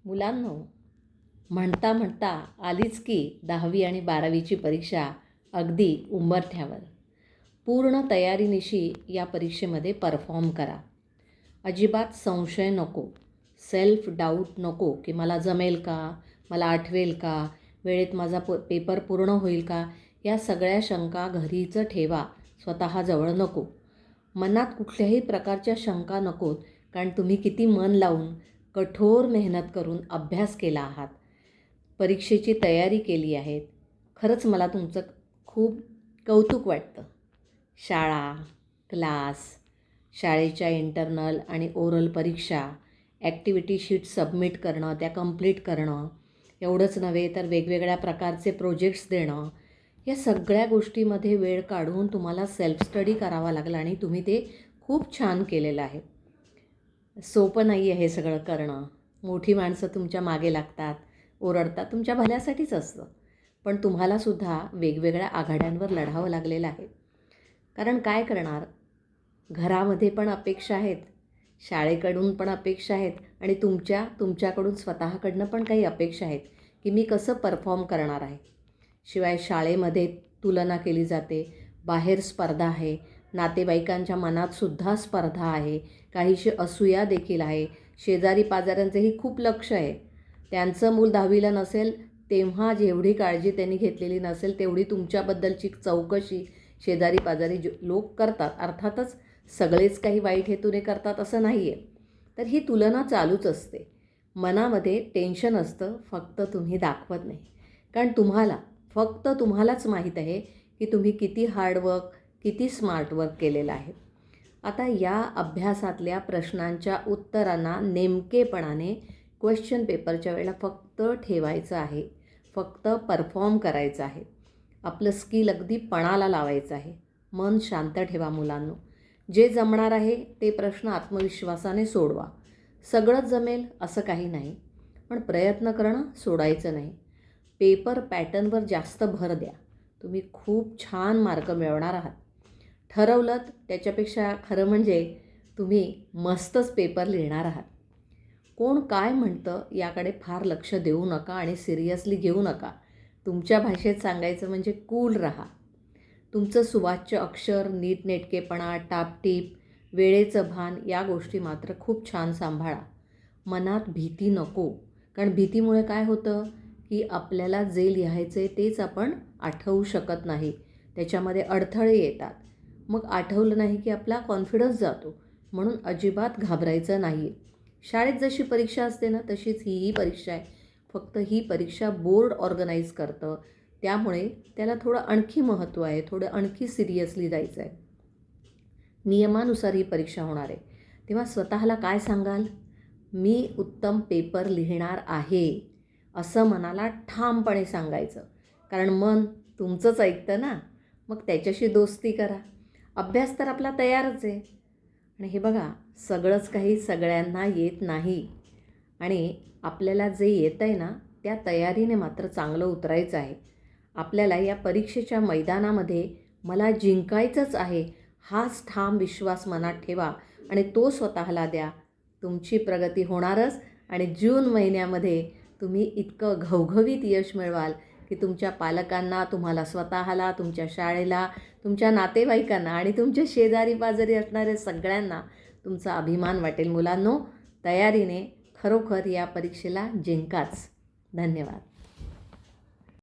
मुलांनो, म्हणता म्हणता आलीच की 10वी आणि 12वीची परीक्षा अगदी उंबरठ्यावर. पूर्ण तयारीनिशी या परीक्षेमध्ये परफॉर्म करा. अजिबात संशय नको, सेल्फ डाऊट नको की मला जमेल का, मला आठवेल का, वेळेत माझा पेपर पूर्ण होईल का. या सगळ्या शंका घरीच ठेवा, स्वतःजवळ नको. मनात कुठल्याही प्रकारच्या शंका नकोत, कारण तुम्ही किती मन लावून कठोर मेहनत करून अभ्यास केला आहात, परीक्षेची तयारी केली आहे. खरंच मला तुमचं खूप कौतुक वाटतं. शाळा, क्लास, शाळेच्या इंटरनल आणि ओरल परीक्षा, ॲक्टिव्हिटी शीट सबमिट करणं, त्या कंप्लीट करणं, एवढंच नव्हे तर वेगवेगळ्या प्रकारचे प्रोजेक्ट्स देणं, या सगळ्या गोष्टीमध्ये वेळ काढून तुम्हाला सेल्फ स्टडी करावा लागला आणि तुम्ही ते खूप छान केलेलं आहे. सोपं नाही आहे हे सगळं करणं. मोठी माणसं तुमच्या मागे लागतात, ओरडतात, तुमच्या भल्यासाठीच असतं. पण तुम्हालासुद्धा वेगवेगळ्या आघाड्यांवर लढावं लागलेलं आहे. कारण काय करणार, घरामध्ये पण अपेक्षा आहेत, शाळेकडून पण अपेक्षा आहेत आणि तुमच्याकडून स्वतःकडनं पण काही अपेक्षा आहेत की मी कसं परफॉर्म करणार आहे. शिवाय शाळेमध्ये तुलना केली जाते, बाहेर स्पर्धा आहे, नातेवाईकांच्या मनातसुद्धा स्पर्धा आहे, काहीशी असूया देखील आहे. शेजारी पाजाऱ्यांचंही खूप लक्ष आहे. त्यांचं मूल 10वीला नसेल तेव्हा जेवढी काळजी त्यांनी घेतलेली नसेल तेवढी तुमच्याबद्दलची चौकशी शेजारी पाजारी लोक करतात. अर्थातच सगळेच काही वाईट हेतूने करतात असं नाही आहे. तर ही तुलना चालूच असते. मनामध्ये टेन्शन असतं, फक्त तुम्ही दाखवत नाही. कारण फक्त तुम्हालाच माहीत आहे की तुम्ही किती हार्डवर्क, किती स्मार्ट वर्क केलेलं आहे. आता या अभ्यासातल्या प्रश्नांच्या उत्तरांना नेमकेपणाने क्वेश्चन पेपरच्या वेळेला फक्त ठेवायचं आहे, फक्त परफॉर्म करायचं आहे. आपलं स्किल अगदी पणाला लावायचं आहे. मन शांत ठेवा मुलांनो. जे जमणार आहे ते प्रश्न आत्मविश्वासाने सोडवा. सगळंच जमेल असं काही नाही, पण प्रयत्न करणं सोडायचं नाही. पेपर पॅटर्नवर जास्त भर द्या. तुम्ही खूप छान मार्क मिळवणार आहात. ठरवलं त्याच्यापेक्षा खरं म्हणजे तुम्ही मस्तच पेपर लिहिणार आहात. कोण काय म्हणतं याकडे फार लक्ष देऊ नका आणि सिरियसली घेऊ नका. तुमच्या भाषेत सांगायचं म्हणजे कूल राहा. तुमचं सुवाच्य अक्षर, नीटनेटकेपणा, टापटीप, वेळेचं भान या गोष्टी मात्र खूप छान सांभाळा. मनात भीती नको, कारण भीतीमुळे काय होतं की आपल्याला जे लिहायचं आहे तेच आपण आठवू शकत नाही, त्याच्यामध्ये अडथळे येतात. मग आठवलं नाही की आपला कॉन्फिडन्स जातो. म्हणून अजिबात घाबरायचं नाही. शाळेत जशी परीक्षा असते ना तशीच ही परीक्षा आहे. फक्त ही परीक्षा बोर्ड ऑर्गनाईज करतं, त्यामुळे त्याला थोडं आणखी महत्त्व आहे, थोडं आणखी सिरियसली जायचं आहे. नियमानुसार ही परीक्षा होणार आहे. तेव्हा स्वतःला काय सांगाल, मी उत्तम पेपर लिहिणार आहे असं मनाला ठामपणे सांगायचं. कारण मन तुमचंच ऐकतं ना, मग त्याच्याशी दोस्ती करा. अभ्यास तर आपला तयारच आहे. आणि हे बघा, सगळंच काही सगळ्यांना येत नाही आणि आपल्याला जे येतं आहे ना त्या तयारीने मात्र चांगलं उतरायचं आहे. आपल्याला या परीक्षेच्या मैदानामध्ये मला जिंकायचंच आहे हाच ठाम विश्वास मनात ठेवा आणि तो स्वतःला द्या. तुमची प्रगती होणारच आणि जून महिन्यामध्ये तुम्ही इतकं घवघवीत यश मिळवाल की तुमच्या पालकांना, तुम्हाला स्वतःला, तुमच्या शाळेला, तुमच्या नातेवाईकांना आणि तुमच्या शेजारी पाजारी असणाऱ्या सगळ्यांना तुमचा अभिमान वाटेल. मुलांनो, तयारीने खरोखर या परीक्षेला जिंकाच. धन्यवाद.